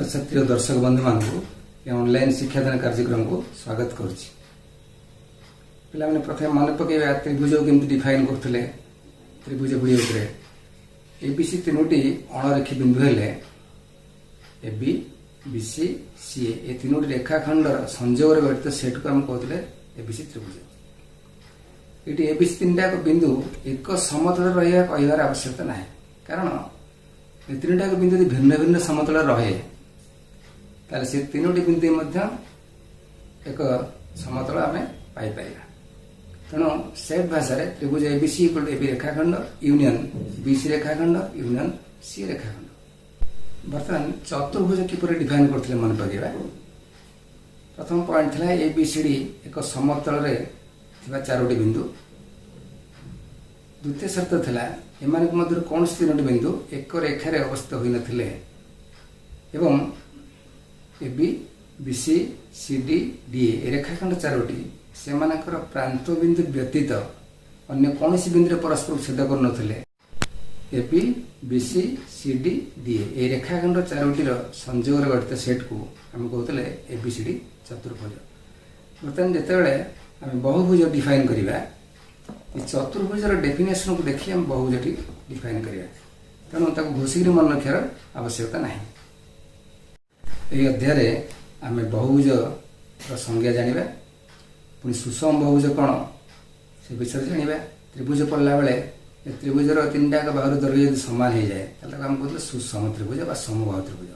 छात्र छात्री और दर्शक बंधु मान ऑनलाइन शिक्षादान कार्यक्रम को स्वागत करुच्ची। पे प्रथम मन पकड़ा त्रिभुज केमती डिफाइन करते त्रिभुज गुड़ी एबीसी तीनोटी अणरेखी बिंदु हेले एबी बीसी सीए ये तीनोटी रेखाखंडर संयोग गठित सेट को आम कहते एबीसी त्रिभुज। ये एबीसी तीन टाक बिंदु एक समतल रहा कहर आवश्यकता ना, कारण ये तीन टाक बिंदु भिन्न भिन्न समतल रहे ताले से तीनोटी बिंदु एक समतल आम पाइपर। तेणु सेट भाषा त्रिभुज एबीसी इक्वल एबी रेखाखंड यूनियन बीसी रेखाखंड यूनियन सी रेखाखंड। बर्तमान चतुर्भुज किपर डिफाइन करते मन पकड़ा। प्रथम पॉइंट था एबीसीडी एक समतल चारोटी बिंदु। द्वितीय शर्त था एमान मध्य कौन तीनोटी बिंदु एक रेखार अवस्थित हो नथिले एवं एबी बीसी सीडी डीए रेखाखंड चारोटी से प्रांत बिंदु व्यतीत अन्य कौन बिंदु परस्पर छेद कर नथिले। एबी बीसी सीडी डीए ये रेखाखंड चारोटीर संयोग गठित सेट को आम कहते एबीसीडी चतुर्भुज। बर्तमान जितेबाला आम बहुभुज डिफाइन करवा चतुर्भुजर डेफिनेशन को देखिए आम बहुभुज डिफाइन करवा, तेणु घोषिक मन रखार आवश्यकता ना। यही अध्याय आम बहुभुज संज्ञा जाना पुणी सुषम बहुभुज कौन से विषय जाना। त्रिभुज पढ़ला बेले त्रिभुजर तीन टाक बाहर दैर्घ्य यदि सामान हो जाए आम कहते सुषम त्रिभुज व समबाहु त्रिभुज।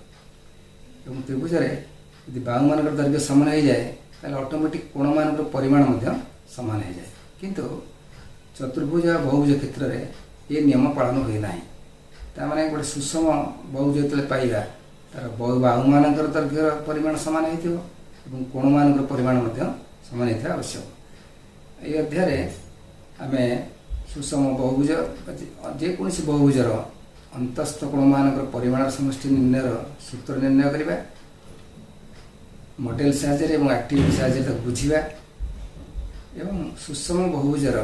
और त्रिभुज यदि बाहु मान दैर्घ्य सामान हो जाए ऑटोमेटिक कोण मान परिमाण सामान हो जाए, किंतु चतुर्भुज बहुभुज क्षेत्र में ये नियम पालन हुए ना। ताने गोटे सुषम बहुभुज जो पाइबा तार बाहु मान दैर्घ्य परिमाण सामान हो कोण मान परिमाण सामान होता आवश्यक। ये अध्याय आम सुषम बहुभुज जेकोसी बहुभुजर अंतस्थ कोण मान परिमाण समष्टि निर्णय सूत्र निर्णय करवा, मॉडल साहाय्य एवं एक्टिविटी साहाय्य बुझा एवं सुषम बहुभुजर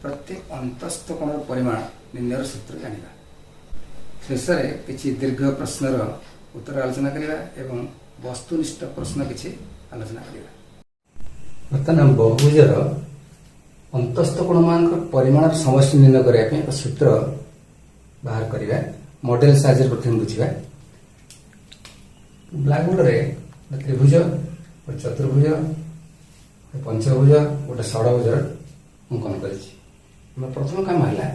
प्रत्येक अंतस्थ कोण परिमाण निर्णय सूत्र जाना। शेष में किसी दीर्घ प्रश्नर उत्तर आलोचना करवा एवं वस्तुनिष्ठ प्रश्न किसी आलोचना करवा। बर्तमान बहुभुजर अंतस्थ कोण मान परिमाण समष्टि निर्णय करने एक सूत्र बाहर करवा मॉडल साहाय्य प्रथम बुझा। ब्लैकबोर्ड में त्रिभुज गोटे चतुर्भुज पंचभुज गोटे षड़भुजर अंकन कर प्रथम काम है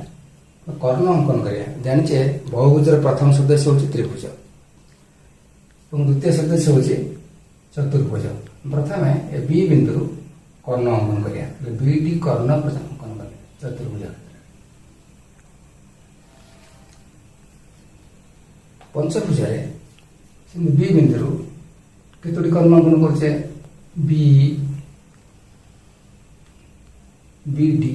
कर्ण अंकन करिया। जानिचे बहुभुजर प्रथम सदस्य हूँ त्रिभुज और द्वितीय सदस्य हूँ चतुर्भुज। प्रथम ए बी बिंदु कर्ण अंकन करिया बी डी कर्ण अंकन करें चतुर्भुज। पंचभुज बी बिंदु कतोटी कर्ण अंकन करछे बी बी डी।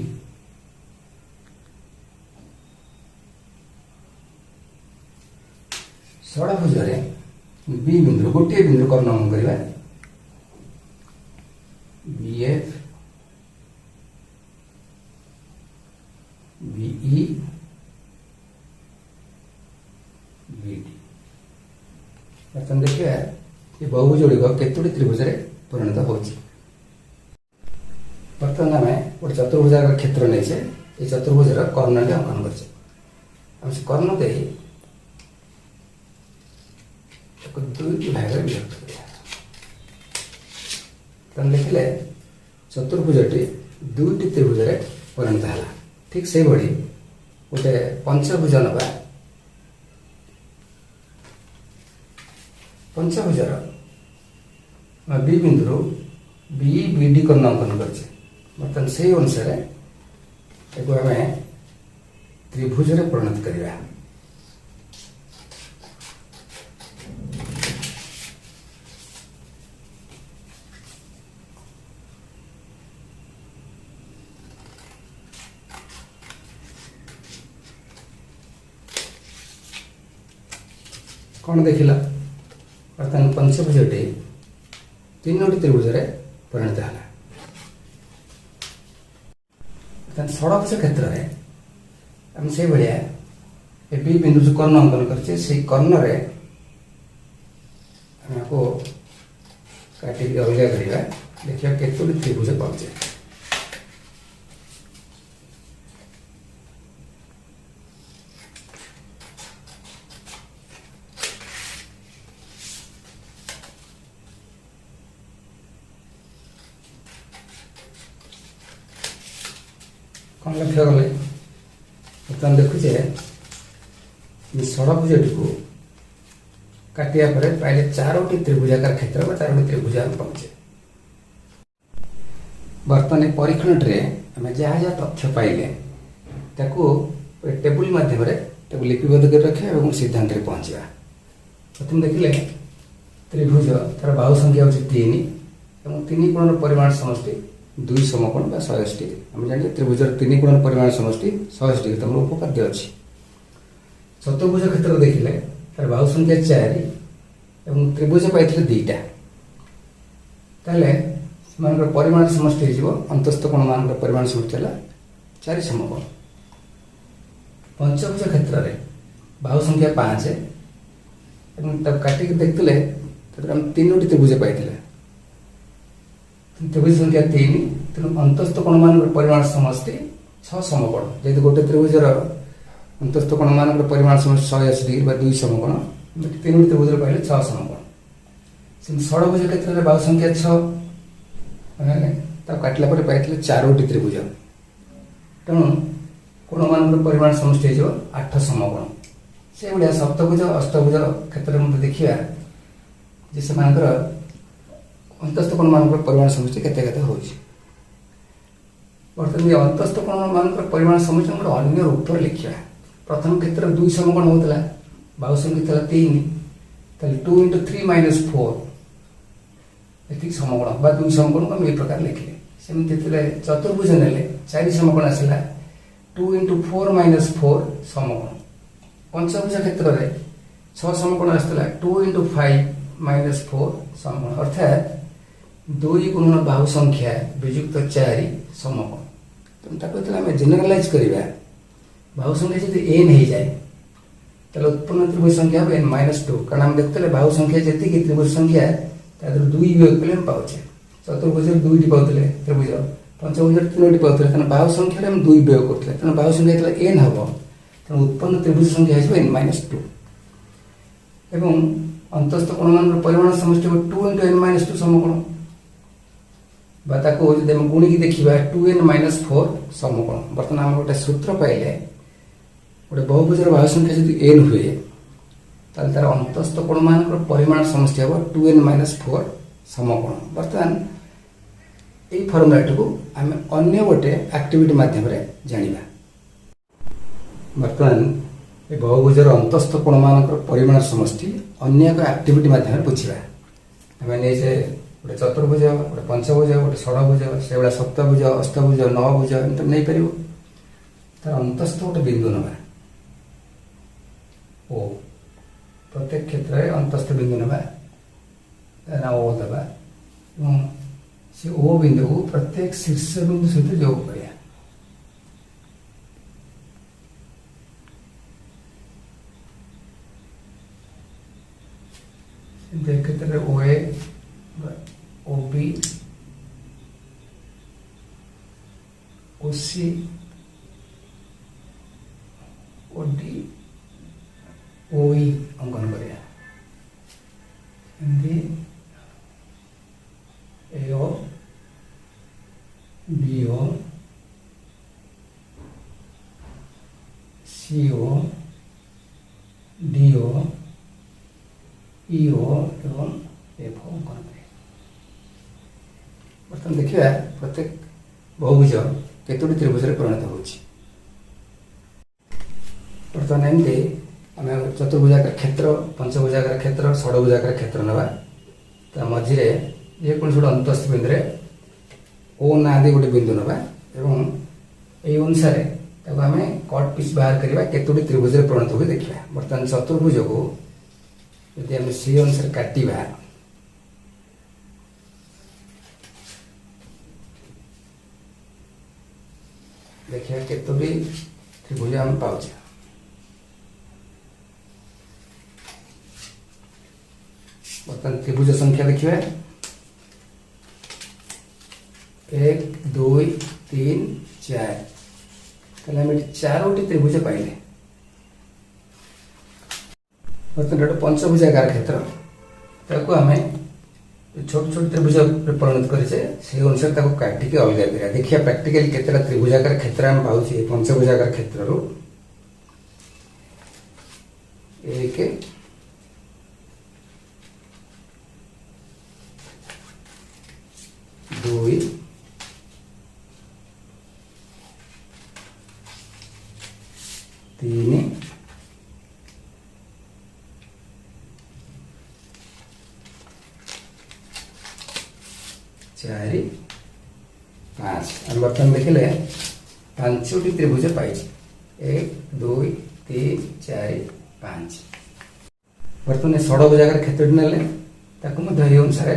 षड़भुज बी बिंदु गोटे बिंदु कर्ण अंकन करवा B F B E B D. बर्तमान देखिए ये बहुभुज गुड़िक केतोटी त्रिभुज परिणत हो। बर्तमान आम गोटे चतुर्भुज क्षेत्र नहीं ये चतुर्भुजर कर्ण अंकन कर कर्ण दे दुईटी भाग विभक्त कर देखिले चतुर्भुजटी दुईटी त्रिभुज परिणत है। ठीक से भाई गोटे पंचभुज नवा पंचभुजर बी बिंदु बी बी डी कर्ण अंकन कर बर्तमान से अनुसार आम त्रिभुज परिणत करवा। कौन देखला बर्तमान पंचभुजटी तीनोटी त्रिभुज परिणत है। षड़भुज क्षेत्र में आम से भाया ए बी बिंदु जो कर्ण अंकन कर कर्ण ଆମେ ଆକୁ କାଟିକି ଅଲଗା କରିବା, ଦେଖିବା କେତୋଟି ତ୍ରିଭୁଜ ପାଉଛେ। କ'ଣ ଲକ୍ଷ୍ୟ କଲେ? ବର୍ତ୍ତମାନ ଦେଖୁଛେ ଷଡ଼ଭୁଜଟିକୁ କାଟିବା ପରେ ପାଇଲେ 4ଟି ତ୍ରିଭୁଜାକାର କ୍ଷେତ୍ର ବା 4ଟି ତ୍ରିଭୁଜ ଆମେ ପାଉଛେ। ବର୍ତ୍ତମାନ ପରୀକ୍ଷଣଟିରେ ଆମେ ଯାହା ଯାହା ତଥ୍ୟ ପାଇଲେ ତାକୁ ଟେବୁଲ ମାଧ୍ୟମରେ ତାକୁ ଲିପିବଦ୍ଧ କରି ରଖିବା ଏବଂ ସିଦ୍ଧାନ୍ତରେ ପହଞ୍ଚିବା। ପ୍ରଥମେ ଦେଖିଲେ ତ୍ରିଭୁଜ ତାର ବାହୁ ସଂଖ୍ୟା ହେଉଛି 3 ଏବଂ 3 କୋଣର ପରିମାଣ ସମଷ୍ଟି 2 ସମକୋଣ ବା 180 ଡିଗ୍ରୀ। ଆମେ ଜାଣିଛେ ତ୍ରିଭୁଜର 3 କୋଣର ପରିମାଣ ସମଷ୍ଟି 180 ଡିଗ୍ରୀ, ତମର ଉପପାଦ୍ୟ ଅଛି। ଚତୁର୍ଭୁଜ କ୍ଷେତ୍ର ଦେଖିଲେ ତାର ବାହୁ ସଂଖ୍ୟା 4 ଏବଂ ତ୍ରିଭୁଜ ପାଇଥିଲେ 2ଟା, ତାହେଲେ ସେମାନଙ୍କର ପରିମାଣ ସମଷ୍ଟି ହେଇଯିବ, ଅନ୍ତସ୍ଥ କୋଣମାନଙ୍କର ପରିମାଣ ସମଷ୍ଟି ହେଲା 4 ସମକୋଣ। ପଞ୍ଚଭୁଜ କ୍ଷେତ୍ରରେ ବାହୁ ସଂଖ୍ୟା 5 ଏବଂ ତାକୁ କାଟିକି ଦେଖିଥିଲେ ତାପରେ ଆମେ 3ଟି ତ୍ରିଭୁଜ ପାଇଥିଲେ, ତ୍ରିଭୁଜ ସଂଖ୍ୟା 3, ତେଣୁ ଅନ୍ତସ୍ଥ କୋଣମାନଙ୍କର ପରିମାଣ ସମଷ୍ଟି 6 ସମକୋଣ। ଯେହେତୁ ଗୋଟେ ତ୍ରିଭୁଜର ଅନ୍ତସ୍ଥ କୋଣମାନଙ୍କର ପରିମାଣ ସମଷ୍ଟି 180 ଡିଗ୍ରୀ ବା 2 ସମକୋଣ, 3ଟି ତ୍ରିଭୁଜରେ ପାଇଲେ 6 ସମକୋଣ। ସେମିତି ଷଡ଼ଭୁଜ କ୍ଷେତ୍ରରେ ବାହୁ ସଂଖ୍ୟା 6, ତାକୁ କାଟିଲା ପରେ ପାଇଥିଲେ 4ଟି ତ୍ରିଭୁଜ, ତେଣୁ କୋଣମାନଙ୍କର ପରିମାଣ ସମଷ୍ଟି ହେଇଯିବ 8 ସମକୋଣ। ସେଭଳିଆ ସପ୍ତଭୁଜ ଅଷ୍ଟଭୁଜ କ୍ଷେତ୍ରରେ ମଧ୍ୟ ଦେଖିବା ଯେ ସେମାନଙ୍କର ଅନ୍ତସ୍ଥ କୋଣମାନଙ୍କର ପରିମାଣ ସମଷ୍ଟି କେତେ କେତେ ହେଉଛି। ବର୍ତ୍ତମାନ ଏ ଅନ୍ତସ୍ଥ କୋଣମାନଙ୍କର ପରିମାଣ ସମଷ୍ଟି ଆମର ଅନ୍ୟ ରୂପରେ ଲେଖିବା। ପ୍ରଥମ କ୍ଷେତ୍ରରେ 2 ସମକୋଣ ହେଉଥିଲା, ବାହୁ ସଂଖ୍ୟା ଥିଲା 3, ତାହେଲେ 2 × 3 - 4 ଏତିକି ସମକୋଣ ବା 2 ସମକୋଣକୁ ଆମେ এই ପ୍ରକାର ଲେଖିଲେ। ସେମିତି ଯେତେବେଳେ ଚତୁର୍ଭୁଜ ନେଲେ 4 ସମକୋଣ ଆସିଲା, 2 × 4 - 4 ସମକୋଣ। ପଞ୍ଚଭୁଜ କ୍ଷେତ୍ରରେ 6 ସମକୋଣ ଆସିଥିଲା, 2 × 5 - 4 ସମକୋଣ, ଅର୍ଥାତ୍ 2 ଗୁଣନ ବାହୁ ସଂଖ୍ୟା ବିଯୁକ୍ତ 4 ସମକୋଣ। ତେଣୁ ତାକୁ ଯେତେବେଳେ ଆମେ ଜେନେରାଲାଇଜ୍ କରିବା, ବାହୁ ସଂଖ୍ୟା ଯଦି n ହେଇଯାଏ ତାହେଲେ ଉତ୍ପନ୍ନ ତ୍ରିଭୁଜ ସଂଖ୍ୟା ହେବ n - 2, କାରଣ ଆମେ ଦେଖୁଥିଲେ ବାହୁ ସଂଖ୍ୟା ଯେତିକି ତ୍ରିଭୁଜ ସଂଖ୍ୟା ତା ଦେହରୁ 2 ବିୟୋଗ କଲେ ଆମେ ପାଉଛେ। ଚତୁର୍ଭୁଜରେ 2ଟି ପାଉଥିଲେ ତ୍ରିଭୁଜ, ପଞ୍ଚଭୁଜରେ 3ଟି ପାଉଥିଲେ, ତେଣୁ ବାହୁ ସଂଖ୍ୟାରେ ଆମେ 2 ବିୟୋଗ କରୁଥିଲେ, ତେଣୁ ବାହୁ ସଂଖ୍ୟା ଯେତେବେଳେ n ହେବ ତେଣୁ ଉତ୍ପନ୍ନ ତ୍ରିଭୁଜ ସଂଖ୍ୟା ହେଇଯିବ n - 2 ଏବଂ ଅନ୍ତସ୍ଥ କୋଣମାନଙ୍କର ପରିମାଣ ସମଷ୍ଟି ହେବ 2 × n - 2 ସମକୋଣ, ବା ତାକୁ ଯଦି ଆମେ ଗୁଣିକି ଦେଖିବା 2n - 4 ସମକୋଣ। ବର୍ତ୍ତମାନ ଆମେ ଗୋଟେ ସୂତ୍ର ପାଇଲେ, ଗୋଟେ ବହୁଭୁଜର ବାହୁ ସଂଖ୍ୟା ଯଦି n ହୁଏ ତାହେଲେ ତାର ଅନ୍ତସ୍ଥ କୋଣମାନଙ୍କର ପରିମାଣ ସମଷ୍ଟି ହେବ 2n - 4 ସମକୋଣ। ବର୍ତ୍ତମାନ এই ଫର୍ମୁଲାଟିକୁ ଆମେ ଅନ୍ୟ ଗୋଟେ ଆକ୍ଟିଭିଟି ମାଧ୍ୟମରେ ଜାଣିବା। ବର୍ତ୍ତମାନ ଏ ବହୁଭୁଜର ଅନ୍ତସ୍ଥ କୋଣମାନଙ୍କର ପରିମାଣ ସମଷ୍ଟି ଅନ୍ୟ ଏକ ଆକ୍ଟିଭିଟି ମାଧ୍ୟମରେ ବୁଝିବା। ଆମେ ନେଇଛେ ଗୋଟେ ଚତୁର୍ଭୁଜ, ଗୋଟେ ପଞ୍ଚଭୁଜ, ଗୋଟେ ଷଡ଼ଭୁଜ, ସେଭଳିଆ ସପ୍ତଭୁଜ, ଅଷ୍ଟଭୁଜ, ନବଭୁଜ, ଏମିତି ନେଇପାରିବ। ତାର ଅନ୍ତସ୍ଥ ଗୋଟେ ବିନ୍ଦୁ ନେବା ଓ ପ୍ରତ୍ୟେକ କ୍ଷେତ୍ରରେ ଅନ୍ତସ୍ଥ ବିନ୍ଦୁ ନେବା ଓ ଦେବା ଏବଂ ସେ ଓ ବିନ୍ଦୁକୁ ପ୍ରତ୍ୟେକ ଶୀର୍ଷ ବିନ୍ଦୁ ସହିତ ଯୋଗ କରିବା। କ୍ଷେତ୍ରରେ OA, OB, OC, OD, OE ଅଙ୍କନ କରିବା। ଏମିତି AO, BO, CO, DO, EO ଏବଂ FO ଅଙ୍କନ କରିବା। ବର୍ତ୍ତମାନ ଦେଖିବା ପ୍ରତ୍ୟେକ ବହୁଭୁଜ କେତୋଟି ତ୍ରିଭୁଜରେ ପରିଣତ ହେଉଛି। ବର୍ତ୍ତମାନ ଏମିତି ଆମେ ଚତୁର୍ଭୁଜାକାର କ୍ଷେତ୍ର, ପଞ୍ଚଭୁଜାକାର କ୍ଷେତ୍ର, ଷଡ଼ଭୁଜାକାର କ୍ଷେତ୍ର ନେବା। ତା ମଝିରେ ଯେକୌଣସି ଗୋଟେ ଅନ୍ତସ୍ଥ ବିନ୍ଦୁରେ ଓ ନାଁ ଦେଇ ଗୋଟେ ବିନ୍ଦୁ ନେବା ଏବଂ এই ଅନୁସାରେ ତାକୁ ଆମେ କଟ୍ ପିସ୍ ବାହାର କରିବା, କେତୋଟି ତ୍ରିଭୁଜରେ ପରିଣତ ହୁଏ ଦେଖିବା। ବର୍ତ୍ତମାନ ଚତୁର୍ଭୁଜକୁ ଯଦି ଆମେ ସେ ଅନୁସାରେ କାଟିବା, ଦେଖିବା କେତୋଟି ତ୍ରିଭୁଜ ଆମେ ପାଉଛେ। ବର୍ତ୍ତମାନ बर्तमान त्रिभुज संख्या देखिए 1 2 3 4 ताहले हम चारोटी त्रिभुज पाइले। बर्तमान गोटे पंचभुजाकार क्षेत्र ताको आम छोट छोट त्रिभुज परिणत करेचे से अनुसार काटिक अलग करा देखिए प्रैक्टिकली केतटा त्रिभुजाकार क्षेत्र आम पाचे पंचभुजाकार क्षेत्र रू 1 2 3 4 5 हम बर्तमान देखिले पांचटी त्रिभुज पाई 1 2 3 4 5 बर्तमान षडभुजाकार क्षेत्र नेले अनुसार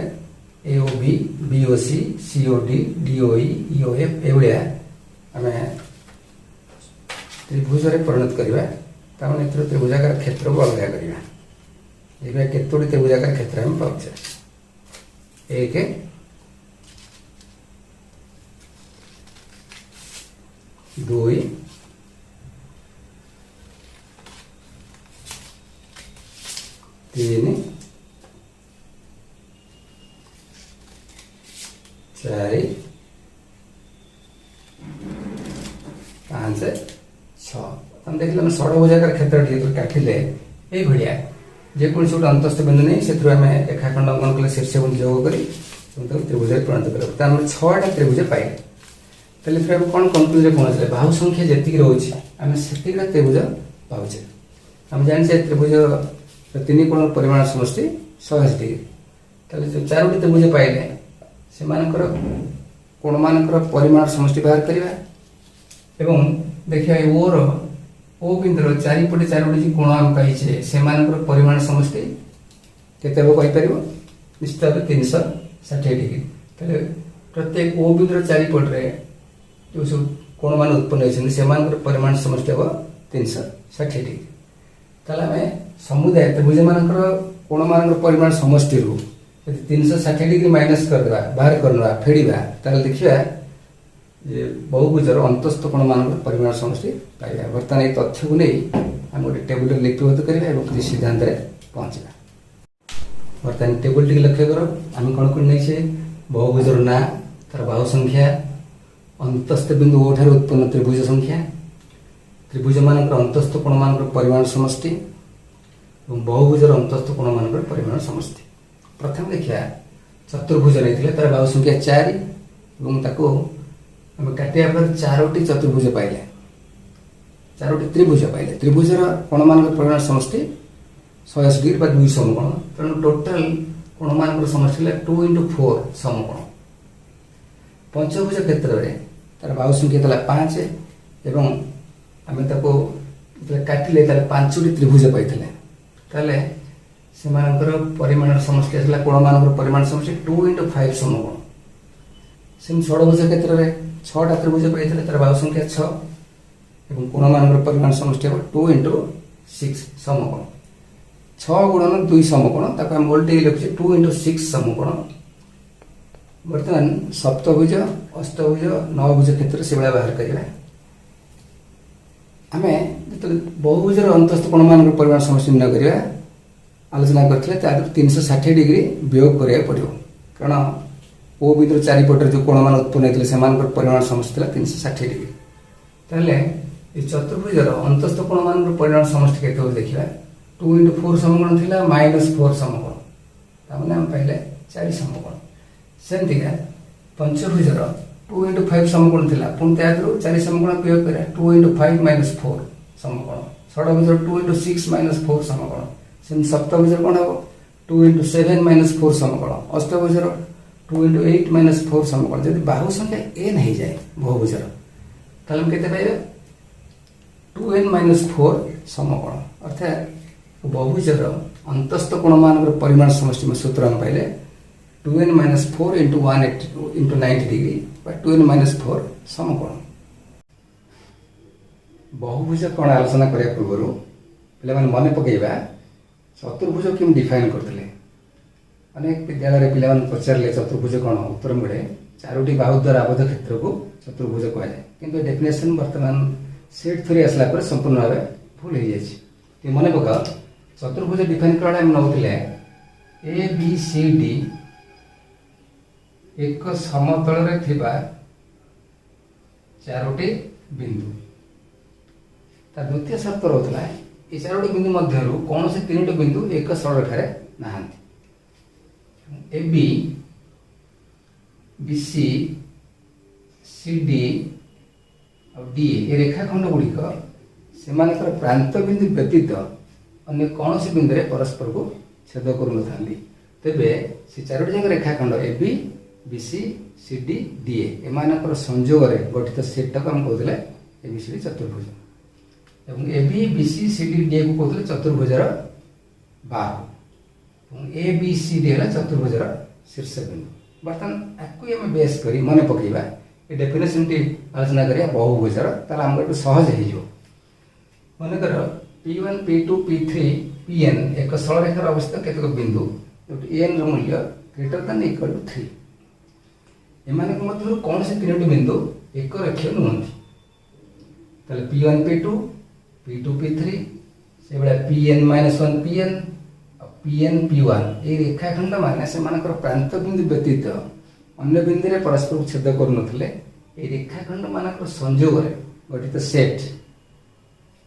AOB BOC COD DOE EOF एभलिया आम त्रिभुज परिणत करवा त्रिभुजाकार क्षेत्र को अलग करवा देखिए केतोटी त्रिभुजाकार क्षेत्र हम पाचे 1 2 3 4 5 6 हम देखिए हम षडभुजाकार क्षेत्र काटिले ये भाया जेकोसी गोटे अंतस्थ बिंदु नहीं से आम रेखाखंड अंकन कले शीर्ष बिंदु जोग कर त्रिभुज परिणत कर 6टा त्रिभुज पाइले तेल फिर कौन कनक्लूजन पहुँचे बाहु संख्या जी रोचे आम से त्रिभुज पाचे आम जाने त्रिभुज 3 कोण परिमाण समष्टि 180 डिग्री तेल जो 4टी त्रिभुज पाइले से कोण मान परिमाण समष्टि बाहर करवा एवं देखिए ओ बिंदुर चारिपटे 4टी कोण आम पाइचे से परिमाण समष्टि केते कहीपर निश्चित भाव 360 डिग्री तेल प्रत्येक ओ बिंदुर चारिपटे जो सब कोण मान उत्पन्न होती से परिमाण समष्टि हम 360 डिग्री ताल आम समुदाय त्रिभुज मान कोण मान परिमाण समष्टि 360 डिग्री माइनस करदे बाहर करना फेड़ा ताल देखिए बहुभुजर अंतस्थ कोण मान परिमाण समष्टि पाइबा बर्तमान ये तथ्य को नहीं आम गोटे टेबुल लिपिबद्ध करवा सिद्धांत पहुँचा बर्तमान टेबुल टी लक्ष्य कर आम कौन कौन नहीं बहुभुजर ना तार बाहु संख्या अंतस्थ बिंदु ओ ठार उत्पन्न त्रिभुज संख्या त्रिभुज मान अंतस्थ कोण मान परिमाण समष्टि और बहुभुजर अंतस्थ कोण मान परिमाण समष्टि प्रथम देखिए चतुर्भुज नहीं तार बाहु संख्या 4 आम काटिया पर 4टी चतुर्भुज पाइले 4टी त्रिभुज पाइले त्रिभुजर कोण मान परिमाण समष्टि 180 डिग्री 2 समकोण तेणु टोटाल कोण मान समष्टि 2 × 4 समकोण पंचभुज क्षेत्र में तार बाहु संख्या 5 एवं आम काटिले 5टी त्रिभुज पाई से परिमाण समष्टि आसला कोण मान परिमाण समष्टि 2 × 5 समकोण से षडभुज क्षेत्र में 6टा त्रिभुज पाई तार बाहु संख्या 6 एवं कोण मान परिमाण समष्टि 2 × 6 समकोण 6 गुणन 2 समकोण आम ओल्टे लिखुचे 2 × 6 समकोण बर्तमान सप्तभुज अष्टभुज नवभुज क्षेत्र से भाया बाहर करवा आम जो बहुभुजर अंतस्थ कोण मान परिमाण समष्टि निर्णय करवा आलोचना करते 360 डिग्री वियोग करा पड़ो कारण ओ बिंदु चारिपटे जो कोण मान उत्पन्न होते से परिमाण समष्टि 360 डिग्री ताहले ये चतुर्भुजर अंतस्थ कोण मान परिमाण समष्टि केते देखा 2 × 4 समकोण थिला -4 समकोण तामाने हम पाइले 4 समकोण सेमतिका पंचभुजर 2 × 5 समकोण थिला पुणी त्यादरु 4 समकोण वियोग करा 2 × 5 - 4 समकोण षडभुजर 2 × 6 - 4 समकोण सेम सप्तभुजर कौन हम 2 × 7 - 4 समकोण अष्टभुजर 2 × 8 - 4 समकोण जब बाहु संख्या n हो जाए बहुभुजर ताल हम केते पाइबा 2n - 4 समकोण अर्थात बहुभुजर अंतस्थ कोण मान परिमाण समष्टि में सूत्र हम पाइले 2n - 4 × 180 × 90 डिग्री 2n - 4 समकोण बहुभुज कौन आलोचना करने पूर्व पे मन पकईवा चतुर्भुज केम डिफाइन करते अनेक विद्यालय पिला पचारे चतुर्भुज कौन उत्तर मिले चारोटी बाहु द्वारा आबद्ध क्षेत्र को चतुर्भुज कहुए कि डेफिनेशन बर्तमान सेट थ्री आसला संपूर्ण भाव भूल हो जाए मन पक चतुर्भुज डिफाइन कला नौले ए बी सी डी एक समतल थिबा चारोटी बिंदु ता द्वितीय शर्त रोला ये चारोटी बिंदु मध्य कौन से तीन बिंदु एक सरल रेखार ना A B B C C D और डी ए रेखाखंड गुड़िक से प्रांत बिंदु व्यतीत अन्य कौन सी बिंदु परस्पर को छेद करूँ तेबे से चारोटी जाक रेखाखंड A B B C C D D M संजोग गठित सेटा को आम कहते ए बी सी डी चतुर्भुज एवं A B B C C D D को कहते चतुर्भुजर बाहु ए बी सी डी है चतुर्भुजर शीर्ष बिंदु बर्तमान आपको आम बेस कर मन पकड़ा ये डेफिनेशन टी आलोचना करिया बहुभुजर ताला हमको सहज हो मनकर P1 P2 P3 Pn एक सरल रेखार अवस्थित केतक बिंदु जो एन मूल्य ग्रेटर देन इक्वल टू 3 एमानक मध्य कौन से तीन बिंदु एक रेखीय नुहति ताले P1 P2 P2 P3 से बड़ा Pn -1 Pn Pn P1 ये रेखाखंड मान से प्रांत बिंदु व्यतीत अन्य बिंदु रे परस्पर छेद करूनथिले ए रेखाखंड मानकर संयोग गठित set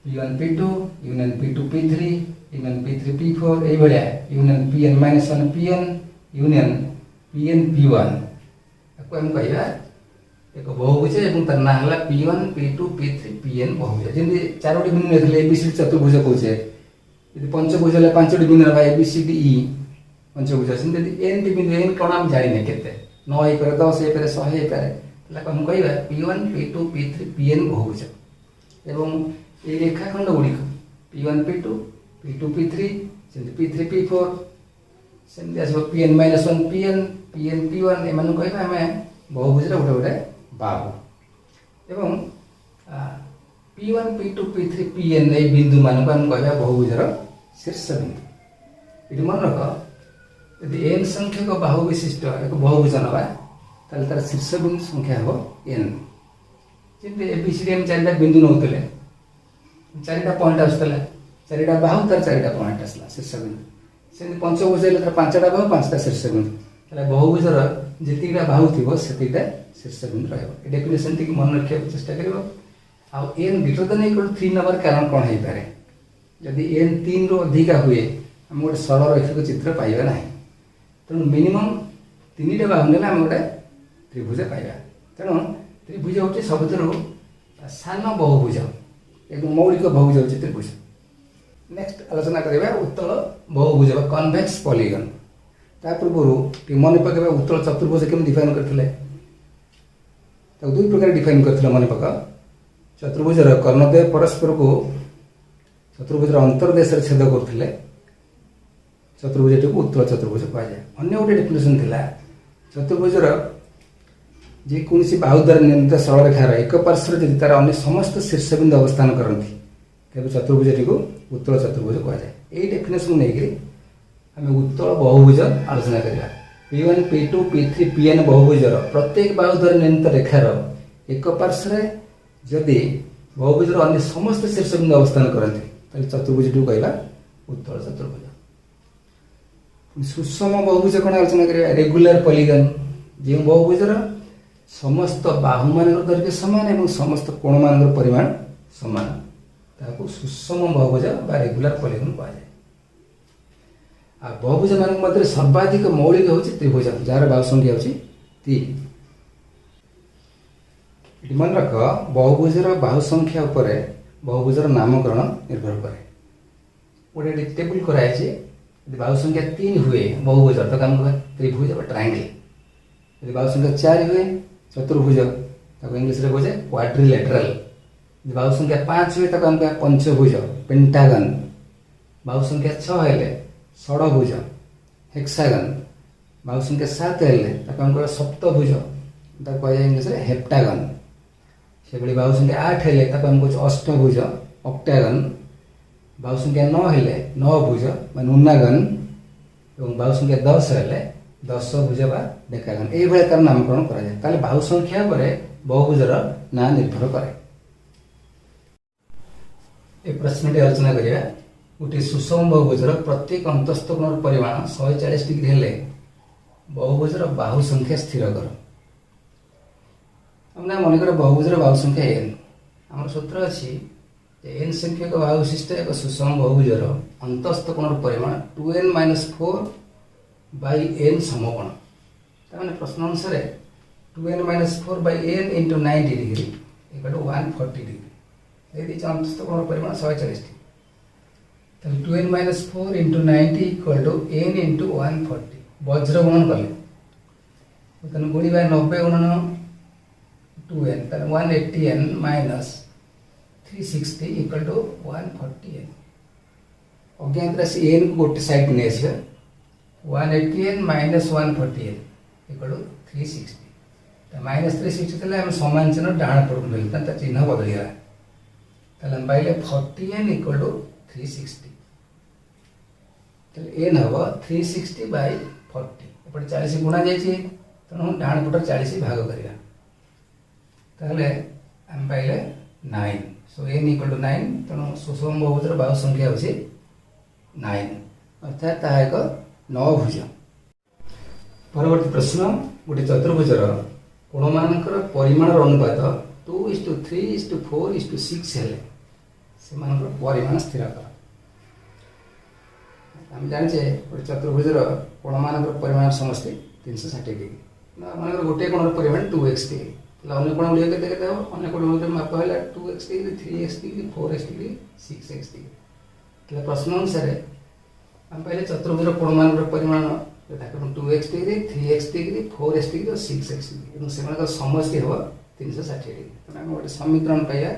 P1 P2 union P2 P3 union P3 P4 ए भलिया union Pn -1 Pn union Pn P1 आपको हम कहया एक बहुभुज एवं तर ना हला P1 P2 P3 Pn बहुभुज जेंति चारोटी बिंदु नेथले एबीसी चतुर्भुज कहूचे यदि पंचभुज ले पांचटी बिंदु रहा A B C D E पंचभुज सेंति एन टी बिंदु एन कोन हम जानि केते 9 1 पर 10 1 पर 100 1 पर तला हम कहबा P1 P2 P3 Pn बहुभुज एवं ए रेखाखंड गुड़िक P1 P2 P2 P3 सेंति P3 P4 सेंति आसो Pn -1 Pn Pn P1 एमान कहबा हमें बहुभुजर गोटे गोटे बाहु एवं P1 P2 P3 Pn ए बिंदु मान को हम कहबा बहुभुजर शीर्ष बिंदु इति मन रख यदि n संख्यक बाहु विशिष्ट एक बहुभुज नबा ताले तार शीर्ष बिंदु संख्या हो n जेंति एबीसीडी हम चारिटा बिंदु नउतले चारिटा पॉइंट आसतला चारिटा बाहु तार चारिटा पॉइंट आसला शीर्ष बिंदु सेंति पंचभुज ले तार पांचटा बाहु पांचटा शीर्ष बिंदु ताले बहुभुजर जेतिटा बाहु थिबो सेतिटा शीर्ष बिंदु रहबो ए डेफिनेशन टी मन रखिया चेष्टा करिवो आ n greater than equal to 3 number कारण कोन हे पारे यदि n 3 रो अधिक हुए हम गोटे सरल रेखा चित्र पाइबा नाही तेणु मिनिमम 3टा बाहु नेला हम गोटे त्रिभुज पाइबा तेणु त्रिभुज होची सबुतरो सान बहुभुज एक मौलिक बहुभुज होची त्रिभुज नेक्स्ट आलोचना करिबा उत्तल बहुभुज बा कन्वेक्स पॉलीगन ता पूर्वरु टी मन पकेबा उत्तल चतुर्भुज केम डिफाइन करथिले तो दुई प्रकार डिफाइन करथिले मन पका चतुर्भुजर कर्णद्वय परस्पर को चतुर्भुजर अंतर्देश छेद करथिले चतुर्भुज को उत्तल चतुर्भुज कहा जाए अन्य गोटे डेफिनेशन थिला चतुर्भुजर जे कोनसी बाहु द्वारा निर्मित सरल रेखार एक पार्श्व यदि तार अन्य समस्त शीर्ष बिंदु अवस्थान करती तेज चतुर्भुज को उत्तल चतुर्भुज कहा जाए यही डेफिनेशन नहीं आम उत्तल बहुभुज आलोचना करिया P1 P2 P3 Pn बहुभुजर प्रत्येक बाहु द्वारा निर्मित रेखार एक पार्श्व जदि बहुभुजर अन्य समस्त शीर्ष बिंदु अवस्थान करती ताले चतुर्भुज को कहला उत्तल चतुर्भुज सुषम बहुभुज कौन आलोचना करिया रेगुलर पॉलीगन जो बहुभुजर समस्त बाहु मान दैर्घ्य समान एवं समस्त कोण मान परिमाण समान ताको सुषम बहुभुज बा रेगुलर पॉलीगन कहा जाए आ बहुभुज मान मध्य सर्वाधिक मौलिक होची त्रिभुज जार बाहु संख्या होची 3 इति मन रख बहुभुजर बाहु संख्या उपरे बहुभुजर नामकरण निर्भर करे गोटे टेबल कराई यदि बाहु संख्या 3 हुए बहुभुज तो काम त्रिभुज ट्रायंगल यदि बाहु संख्या 4 हुए चतुर्भुज ताको इंग्लिश रे कहे क्वाड्रिलेटरल यदि बाहु संख्या 5 हुए ताको हम पंचभुज पेंटागन बाहु संख्या 6 हेले षडभुज हेक्सागन बाहु संख्या 7 हेले ताको हम सप्तभुज ताको कहे इंग्लिश रे हेप्टागन से बड़ी बाहु संख्या 8 हेले ताको हम कहे अष्टभुज ऑक्टागन बाहु संख्या 9 हेले नवभुज नुनागन एवं बाहु संख्या 10 हेले 10 भुज बा डेकागन एई भले तार नामकरण करा जाय ताले बाहु संख्या परे बहुभुजर ना निर्भर करे। ए प्रश्नटी आलोचना करिया गोटे सुषम बहुभुजर प्रत्येक अंतस्थ कोणर परिमाण 140 डिग्री हेले बहुभुजर बाहु संख्या स्थिर कर। हमने मनकर बहुभुजर बाहु संख्या n आम सूत्र अच्छी n संख्यक बाहु विशिष्ट एक सुषम बहुभुजर अंतस्थ कोणर परिमाण 2n - 4 by n समकोण ताने प्रश्न अनुसार 2n - 4 by n into 90 degree equal to 140 degree यदि अंतस्थ कोणर परिमाण 140 तो 2n - 4 into 90 equal to n into 140 वज्र गुणन कले तने गुणी बाय 90 गुणन 2n तने 180n minus 360 equal to 140n अज्ञात राशि n को गोटे साइड ने आसे 180n minus 140n equal to 360 तो माइनस 360 तले हम समान चिन्ह डाण पड़ मिलता त चिन्ह बदल गया तले हम पाइले 40n इक्वल टू 360 तले n हबो 360 by 40 एपटे 40 गुणा जाय छी तनो डाण पट 40 भाग करिया ताले हम पाइले 9 सो n इक्वल टू 9 तनो सुषम बहुभुजर बाहु संख्या होछि 9 अर्थात ता एक 9 भुज। परवर्ती प्रश्न गोटे चतुर्भुजर कोण मानकर परिमाण अनुपात 2:3:4:6 हेले से मानकर परिमाण स्थिर कर। हम जाने गोटे चतुर्भुजर कोण मानकर परिमाण समष्टि 360 डिग्री मानकर गोटे कोणर परिमाण 2x डिग्री अन्य कोण गुड़िया केते हम अन्य कोण गुड़िया माप है 2x degree 3x degree 4x degree 6x degree प्रश्न अनुसार हम पहले चतुर्भुज कोण मान परिमाण 2x degree 3x degree 4x degree और 6x डिग्री से समष्टि हम 360 डिग्री तेना गोटे समीकरण पाइबा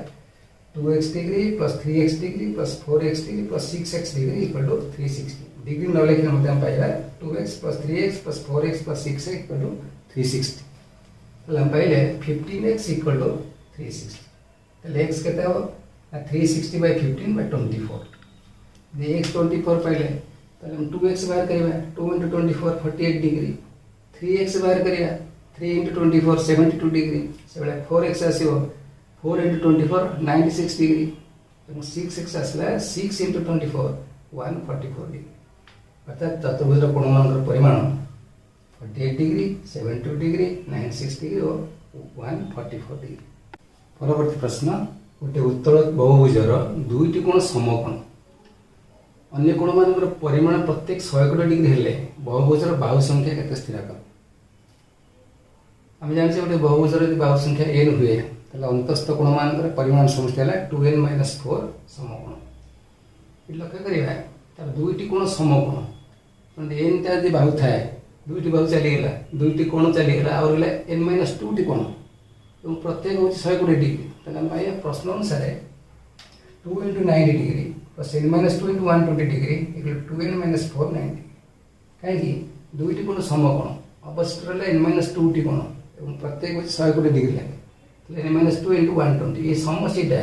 2x degree plus 3x degree plus 4x degree plus 6x degree equal to 360 degree न लिखिले हम पाइबा 2x plus 3x plus 4x plus 6x equal to 360 हम पाइले 15x इक्वल टू 360 तो x केते हो 360 by 15 by 24 जे x 24 पाइले तो हम 2x बाहर करिबा 2 into 24 48 डिग्री 3x बाहर करिया 3 into 24 72 डिग्री से बेले 4x आसीबो 4 into 24 96 डिग्री एवं 6x आसला 6 into 24 144 डिग्री अर्थात चतुर्भुजर कोण मानकर परिमाण 48 डिग्री 72 डिग्री 96 डिग्री और 144 डिग्री। परवर्ती प्रश्न गोटे उत्तल बहुभुजर दुईटी कोण समकोण अन्य कोण मानकर परिमाण प्रत्येक 120 डिग्री हेले बहुभुजर बाहु संख्या केते स्थिर कर। हम जानि गोटे बहुभुजर यदि बाहु संख्या n हुए तले अंतस्थ कोण मानकर परिमाण समष्टि हला 2n - 4 समकोण इ लक्ष्य करिबा तार दुईटी कोण समकोण म्हणजे n ता यदि बाहु थाए दुईटी बाहु चली गेला दुईटी कोण चली गेला और गेला n - 2 टी कोण एवं प्रत्येक होछि 120 डिग्री तले हम पाइया प्रश्न अनुसार 2 into 90 degree plus n - 2 into 120 degree equal 2n - 4 90 कहीं दुईटी कोण समकोण अवश्य रहले n - 2 टी कोण एवं प्रत्येक होछि 120 डिग्री लागे तले n - 2 into 120 ये समष्टिटा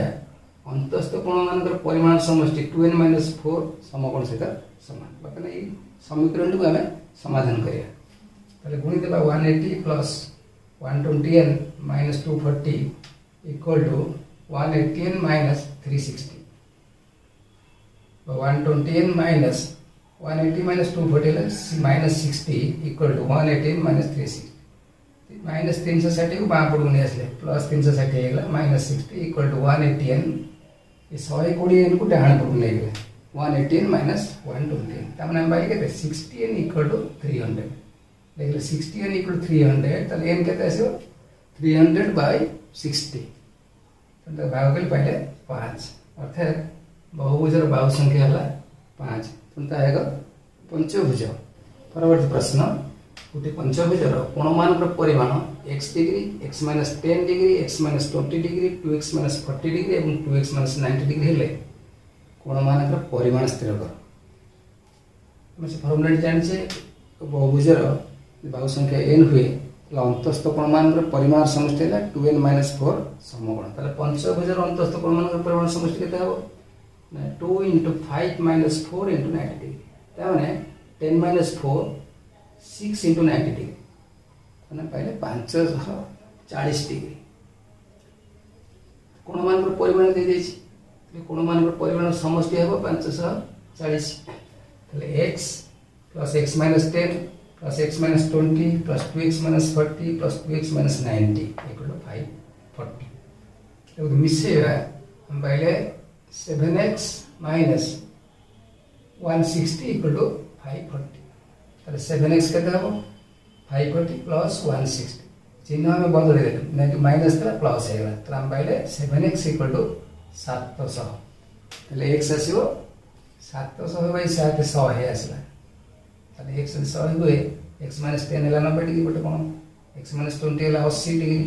अंतस्थ कोण मानकर परिमाण समष्टि 2n - 4 समकोण सहित समान बकने ई समीकरण को हमें समाधान करिया तले गुणी देबा 180 plus 120n minus 240 equal to 180n minus 360 120n minus 180 minus 240 minus 60 equal to 180n minus 360 minus 360 को बाम पड़ गुणी आसले plus 360 हेगला minus 60 equal to 180n ये 120n को डाहण पड़ गुणी हेगला 180n minus 120 तामने हम बाई केते 60n equal to 300 देखले 60n equal to 300 तले n केते आसीबो 300 by 60 तो भाग कले पहले 5 अर्थात बहुभुजर बाहु संख्या हला 5 तंता आएगा पंचभुज। परवर्ती प्रश्न गोटे पंचभुजर कोण मानकर परिमाण x degree x minus 10 degree x minus 20 degree 2x minus 40 degree एवं 2x minus 90 डिग्री हेले कोण मानकर परिमाण स्थिर कर। हम से फॉर्मूला जानि छे बहुभुजर बाहु संख्या n हुए अंतस्थ कोण मानकर परिमाण समष्टि है 2n - 4 समकोण ताले पंचभुजर अंतस्थ कोण मानकर परिमाण समष्टि केते हो 2 into 5 minus 4 into 90 डिग्री ताने 10 माइनस 4 6 इंटू 90 डिग्री मैंने पाइले 540 डिग्री कोण मान परिमाण दे देछि कोण मान परिमाण समष्टि हेबो 540 तले x plus x minus 10 plus x minus 20 plus 2x minus 40 plus 2x minus 90 equal to 540 तो मिसेबा हम पाइले 7x माइनस 160 इक्वल टू 540 ताले 7x केते हबो 540 प्लस 160 चिन्ह हमें बदले देलु ना कि माइनस था प्लस हेला तो हम पाइले 7x इक्वल टू 700 ताले x आसीबो 700 बाय 700 हे आसला ताले x 100 हुए x माइनस 10 हेला 90 डिग्री बटे कोन x माइनस 20 हेला 80 डिग्री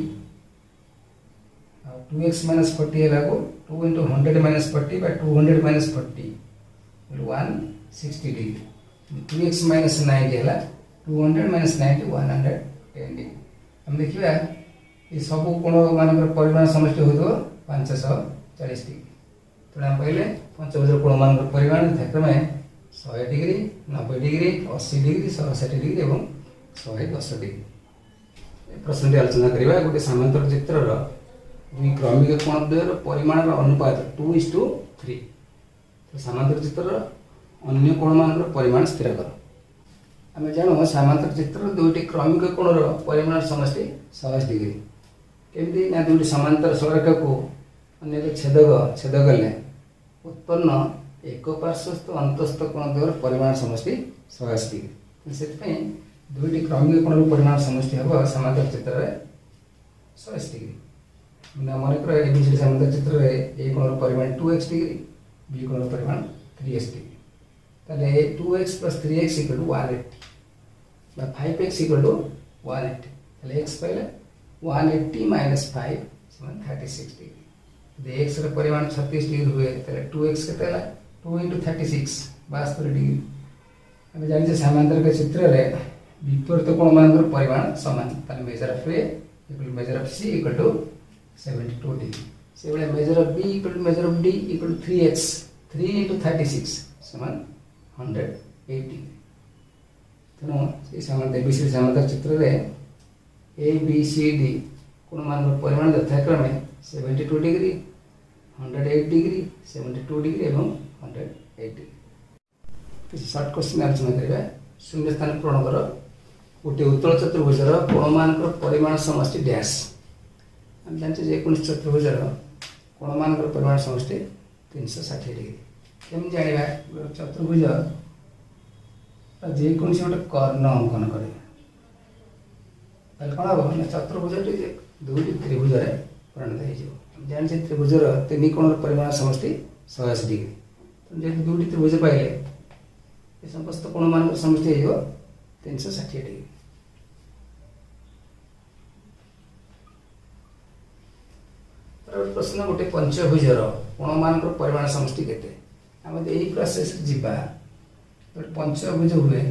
2x माइनस 40 हेला को 2 into 100 minus 40 by 200 minus 40 will 160 degree 2x minus 90 Hella 200 minus 90 110 degree हम देखिबा ये सब कोण मानकर परिमाण समष्टि होतो 540 डिग्री तो हम पहले पंचभुज कोण मानकर परिमाण यथाक्रमे 100 डिग्री 90 डिग्री 80 डिग्री 160 डिग्री एवं 110 डिग्री प्रश्न आलोचना करिबा गोटे समांतर चित्रर दुई क्रमिक कोण द्वयर परिमाण अनुपात 2:3 तो समांतर चित्र अन्य कोण मान परिमाण स्थिर कर आम जान समांतर चित्र दुईटी क्रमिक कोणर परिमाण समष्टि 180 डिग्री केमती ना दुईटी समांतर सररेखा को अन्य छेदक छेद कले उत्पन्न एक पार्श्वस्थ अंतस्थ कोण द्वयर परिमाण समष्टि 180 डिग्री से दुईटी क्रमिक कोणर परिमाण समष्टि हम समांतर चित्र 180 डिग्री मन कर एबीसी समांतर चित्र में ए कोण परिमाण 2x डिग्री बी कोण परिमाण 3x डिग्री ताले 2x plus 3x equal to 180 बा 5x इक्वल टू 180 ताले x पहले 180 माइनस 5 समान 36 डिग्री यदि x रे परिमाण 36 डिग्री हुए ताले 2x केते हला 2 into 36 72 डिग्री हम जानि जे समांतर के चित्र रे विपरीत कोण मान परिमाण समान ताले measure of a equal to measure of c equal to 72 degree से बड़े measure of b equal to measure of d equal to 3x 3 into 36 समान 180 तेणु से समांतर एबीसी समांतर चित्र रे a b c d कोण मान परिमाण यथाक्रमे 72 डिग्री 108 डिग्री 72 डिग्री एवं 108 डिग्री किसी शॉर्ट क्वेश्चन आलोचना करिबा शून्य स्थान पूर्ण कर गोटे उत्तल चतुर्भुजर कोण मान परिमाण समष्टि डैश हम जानते जे कोन चतुर्भुजर कोण मान परिमाण समष्टि 360 डिग्री केम जानिबा चतुर्भुज जे कोन से गोटे कर्ण अंकन करे ताले कोन हो ना चतुर्भुज दुईटी त्रिभुज रे परिणत हो जिवो हम जानते त्रिभुजर तीन कोणर परिमाण समष्टि 180 डिग्री तो जे दुईटी त्रिभुज पाइले ए समस्त कोण मान समष्टि हो 360 डिग्री प्रश्न गोटे पंचभुजर कोण मान परिमाण समष्टि केते आम यही प्रोसेस जीवा गोटे पंचभुज हुए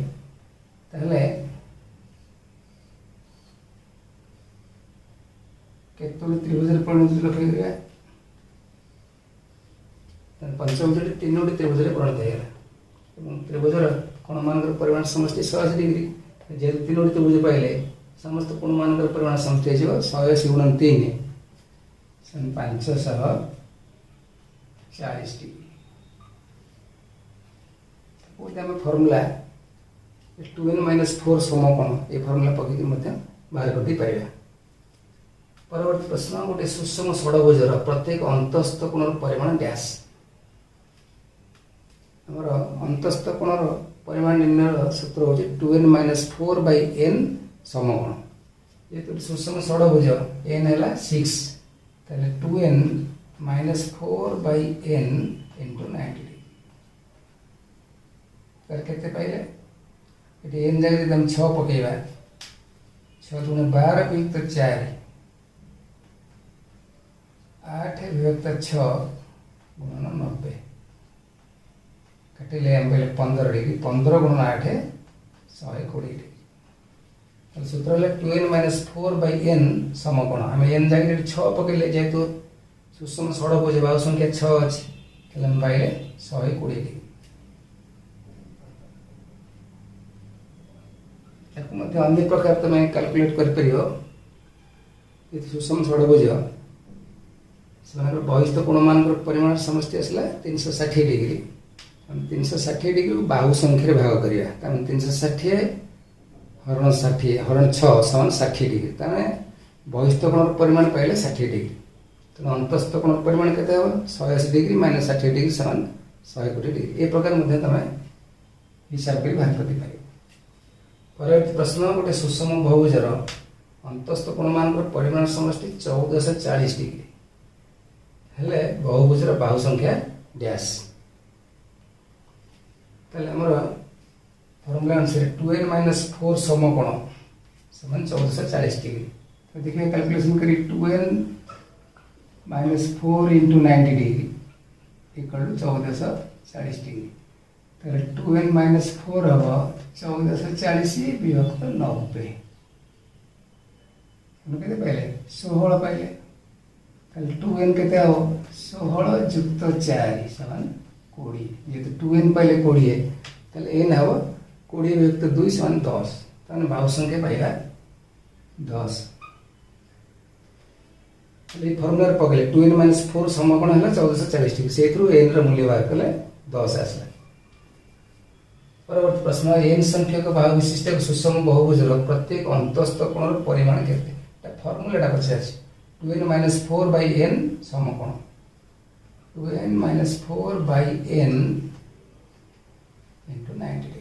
ताहले केतोटी त्रिभुज परिणत लखा पंचभुज तीनोटी त्रिभुज परिणत होगा त्रिभुजर कोण मान परिमाण समष्टि 180 डिग्री जेहेतु तीनोटी त्रिभुज पाइले समस्त कोण मान परिमाण समष्टि 180 गुणन 3 540 डिग्री वो फर्मूला 2n माइनस 4 समकोण ये फर्मूला पकड़ बाहर कर दी पारिबा परवर्ती प्रश्न गोटे सुषम षडभुजर प्रत्येक अंतस्थ कोणर परिमाण डैश हमर अंतस्थ कोणर परिमाण निर्णय सूत्र होची 2n माइनस 4 by n समकोण ये तो सुषम षडभुज n हैला 6 ताले 2n minus 4 by n into 90 degree कर केते पाइले एटी n जगह एकदम 6 पकेबा 6 दुने 12 विभक्त 4 8 विभक्त 6 गुणन 90 काटिले हम पहले 15 डिग्री 15 गुणन 8 120 डिग्री तो सूत्र है 2n माइनस 4 by n समकोण हम n जगह 6 पकेले जेहेतु सुषम षडभुज बाहु संख्या 6 अछि हम पाइले 120 डिग्री अन्य प्रकार तुम कैलकुलेट कर सुषम षडभुज से बहिस्थ कोण मान परिमाण समष्टि आसला 360 डिग्री 360 डिग्री बाहु संख्या भाग करवा 360 हरण 60 हरण 6 समान 60 डिग्री ताने बहिस्थ कोण परिमाण पाइले 60 डिग्री तेणु अंतस्थ कोण परिमाण केते हो 180 डिग्री माइनस 60 डिग्री समान 120 डिग्री ए प्रकार तुम हिसाब कर बाहर कर पार। परवर्ती प्रश्न गोटे सुषम बहुभुजर अंतस्थ कोण मान परिमाण समष्टि 1440 डिग्री हेले बहुभुजर बाहु संख्या डैश फर्मुला अनुसार 2n माइनस 4 समकोण समान 1440 डिग्री तो देखिए कैलकुलेशन करी 2n minus 4 into 90 degree equal to 1440 degree तो 2n माइनस 4 हम 1440 विभक्त 90 के पाइले 16 पाइले 2n के 16 जुक्त 4 समान 20 जेहेतु 2n पाइले 20 n हम 20 विभक्त 2 समान 10 तमाम बाहु संख्या पाइला 10 फर्मुला पकड़े 2n माइनस 4 समकोण है 1440 डिग्री से n मूल्य बाहर कले 10 आसला। परवर्ती प्रश्न n संख्यक बाहु विशिष्ट एक सुषम बहुभुजर प्रत्येक अंतस्थ कोण परिमाण केते formula Pachar 2n minus 4 by n समकोण 2n minus 4 by n into 90 degree